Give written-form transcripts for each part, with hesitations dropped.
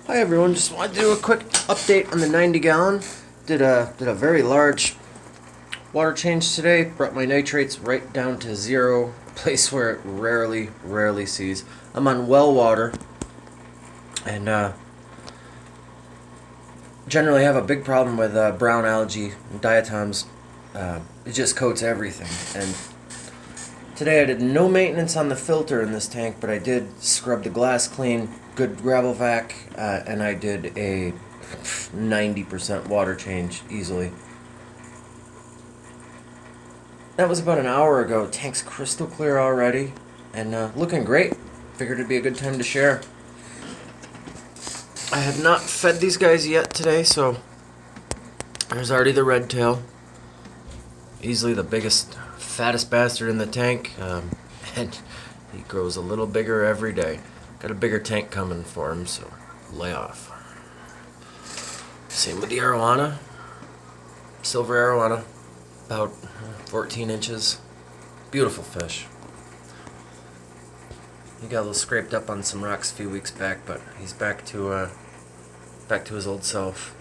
Hi everyone, just wanted to do a quick update on the 90 gallon. Did a very large water change today. Brought my nitrates right down to zero, a place where it rarely sees. I'm on well water, and generally have a big problem with brown algae and diatoms. It just coats everything. And today I did no maintenance on the filter in this tank, but I did scrub the glass clean, good gravel vac, and I did a 90% water change easily. That was about an hour ago. Tank's crystal clear already, and looking great. Figured it'd be a good time to share. I have not fed these guys yet today, so there's already the red tail. Easily the biggest, fattest bastard in the tank, and he grows a little bigger every day. Got a bigger tank coming for him, so lay off. Same with the arowana. Silver arowana, about 14 inches. Beautiful fish. He got a little scraped up on some rocks a few weeks back, but he's back to his old self.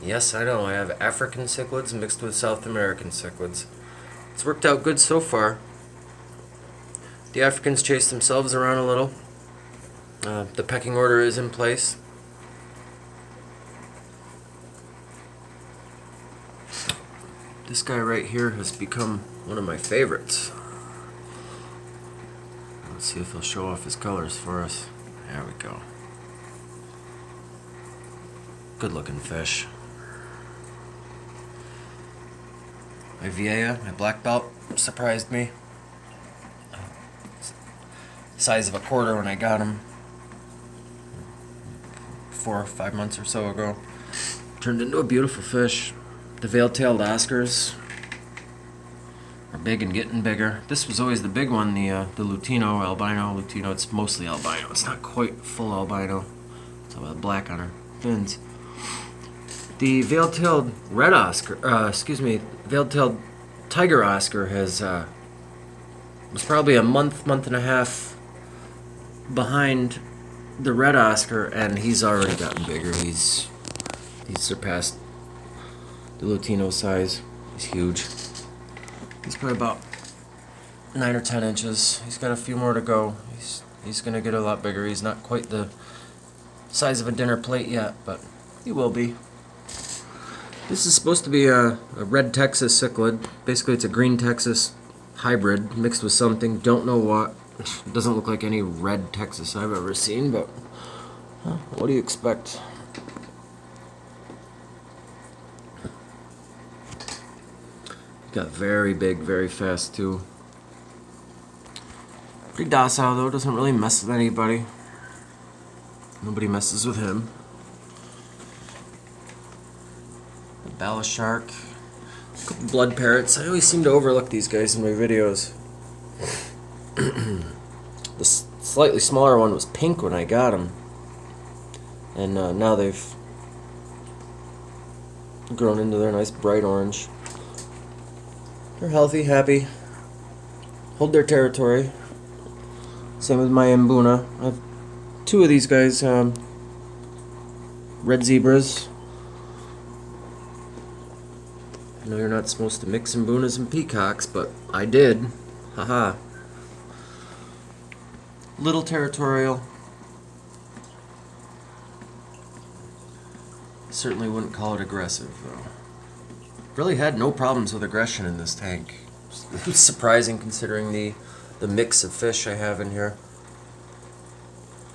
Yes, I know, I have African cichlids mixed with South American cichlids. It's worked out good so far. The Africans chase themselves around a little. The pecking order is in place. This guy right here has become one of my favorites. Let's see if he'll show off his colors for us. There we go. Good looking fish. My Vieja, my black belt, surprised me. Size of a quarter when I got him 4 or 5 months or so ago. Turned into a beautiful fish. The veil-tailed Oscars are big and getting bigger. This was always the big one, the Lutino, albino Lutino. It's mostly albino. It's not quite full albino. It's all black on her fins. The veil-tailed red Oscar, veil-tailed tiger Oscar was probably a month and a half behind the red Oscar, and he's already gotten bigger. He's surpassed the Lutino size. He's huge. He's probably about 9 or 10 inches. He's got a few more to go. He's gonna get a lot bigger. He's not quite the size of a dinner plate yet, but he will be. This is supposed to be a red Texas cichlid. Basically, it's a green Texas hybrid mixed with something. Don't know what. It doesn't look like any red Texas I've ever seen, but what do you expect? Got very big, very fast too. Pretty docile though, doesn't really mess with anybody. Nobody messes with him. A ballast shark. A couple blood parrots. I always seem to overlook these guys in my videos. The slightly smaller one was pink when I got him, and now they've grown into their nice bright orange. They're healthy, happy, hold their territory. Same with my Mbuna. I have 2 of these guys, red zebras. I know you're not supposed to mix Mbunas and peacocks, but I did. Haha. Little territorial. Certainly wouldn't call it aggressive, though. Really had no problems with aggression in this tank. It's surprising considering the mix of fish I have in here.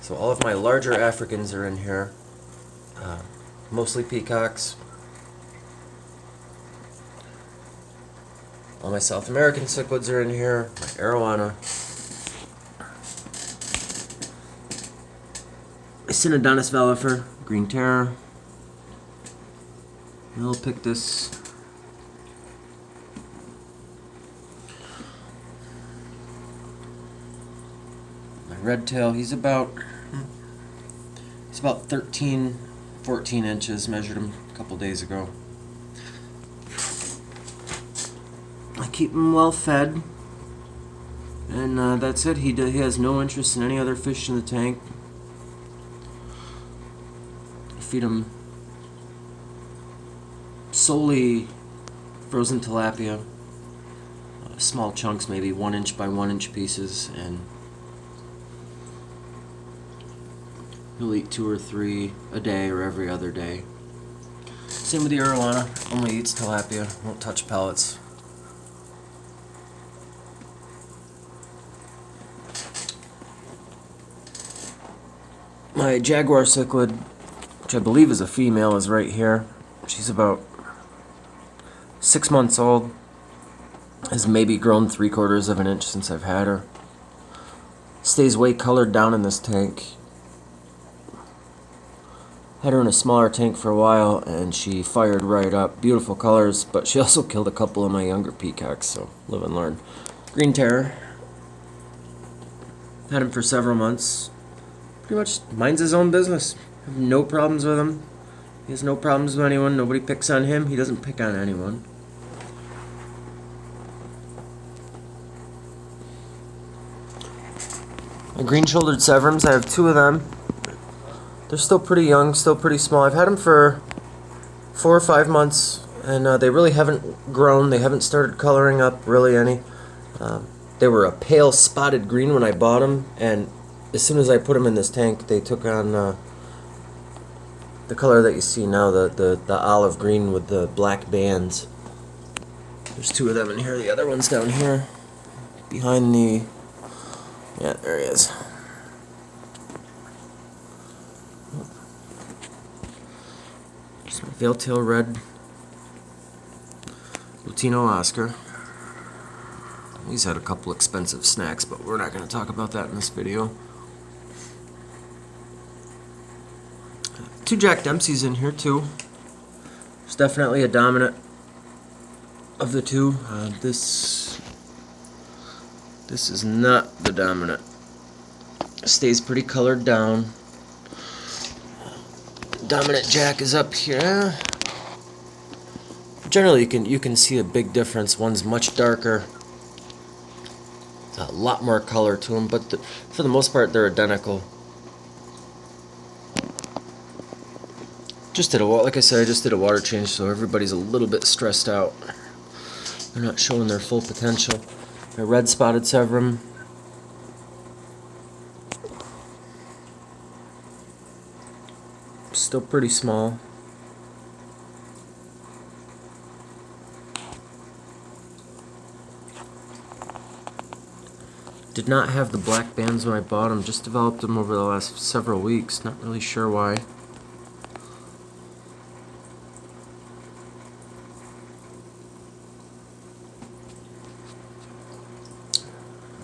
So all of my larger Africans are in here. Mostly peacocks. All my South American cichlids are in here. My arowana. My Synodontis velifer, green terror. I'll pick this. My red tail, he's about 13, 14 inches. Measured him a couple days ago. I keep him well fed. And that's it. He has no interest in any other fish in the tank. I feed him solely frozen tilapia, small chunks, maybe 1 inch by 1 inch pieces, and he'll eat 2 or 3 a day or every other day. Same with the arowana, only eats tilapia, won't touch pellets. My jaguar cichlid, which I believe is a female, is right here. She's about 6 months old. Has maybe grown 3/4 of an inch since I've had her. Stays way colored down in this tank. Had her in a smaller tank for a while and she fired right up. Beautiful colors, but she also killed a couple of my younger peacocks, so live and learn. Green Terror. Had him for several months. Pretty much minds his own business. Have no problems with him. He has no problems with anyone. Nobody picks on him. He doesn't pick on anyone. My green-shouldered Severums, I have 2 of them. They're still pretty young, still pretty small. I've had them for 4 or 5 months, and they really haven't grown. They haven't started coloring up really any. They were a pale spotted green when I bought them, and as soon as I put them in this tank, they took on the color that you see now, the olive green with the black bands. There's 2 of them in here. The other one's down here, behind the... Yeah, there he is. There's my veil-tail red Latino Oscar. He's had a couple expensive snacks, but we're not going to talk about that in this video. 2 Jack Dempseys in here too. There's definitely a dominant of the 2. This is not the dominant. Stays pretty colored down. Dominant Jack is up here. Generally, you can see a big difference. One's much darker. A lot more color to them, but for the most part, they're identical. Just did like I said, I just did a water change, so everybody's a little bit stressed out. They're not showing their full potential. A red spotted Severum. Still pretty small. Did not have the black bands when I bought them, just developed them over the last several weeks. Not really sure why.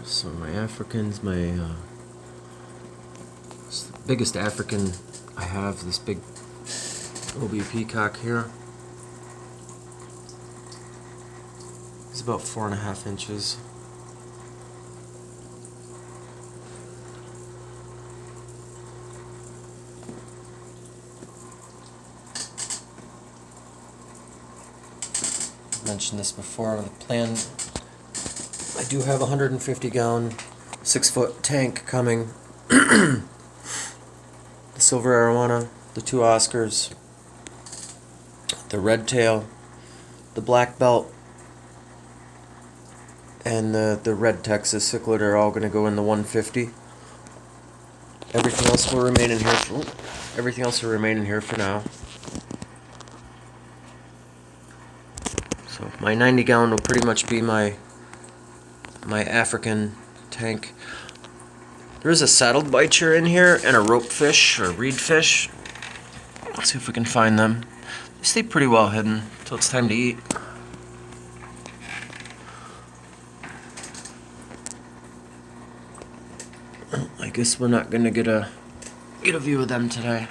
So my Africans, the biggest African I have, this big OB peacock here. He's about 4.5 inches. I mentioned this before. The plan, I do have a 150-gallon, 6-foot tank coming. The silver arowana, the 2 Oscars, the red tail, the black belt, and the red Texas cichlid are all going to go in the 150. Everything else will remain in here. Everything else will remain in here for now. So my 90-gallon will pretty much be my African tank. There is a saddled bicher in here and a rope fish or reed fish. Let's see if we can find them. They stay pretty well hidden until it's time to eat. I guess we're not gonna get a view of them today.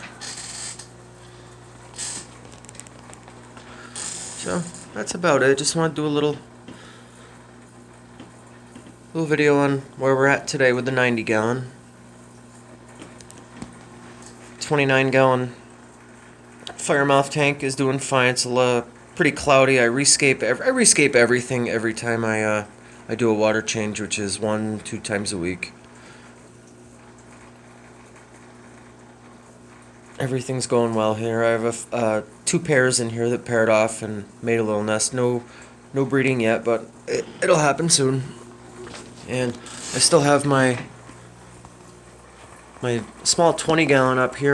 So that's about it. Just want to do a little video on where we're at today with the 90-gallon. 29-gallon Firemouth tank is doing fine. It's pretty cloudy. I rescape everything every time I I do a water change, which is 1-2 times a week. Everything's going well here. I have 2 pairs in here that paired off and made a little nest. No breeding yet, but it'll happen soon. And I still have my small 20 gallon up here.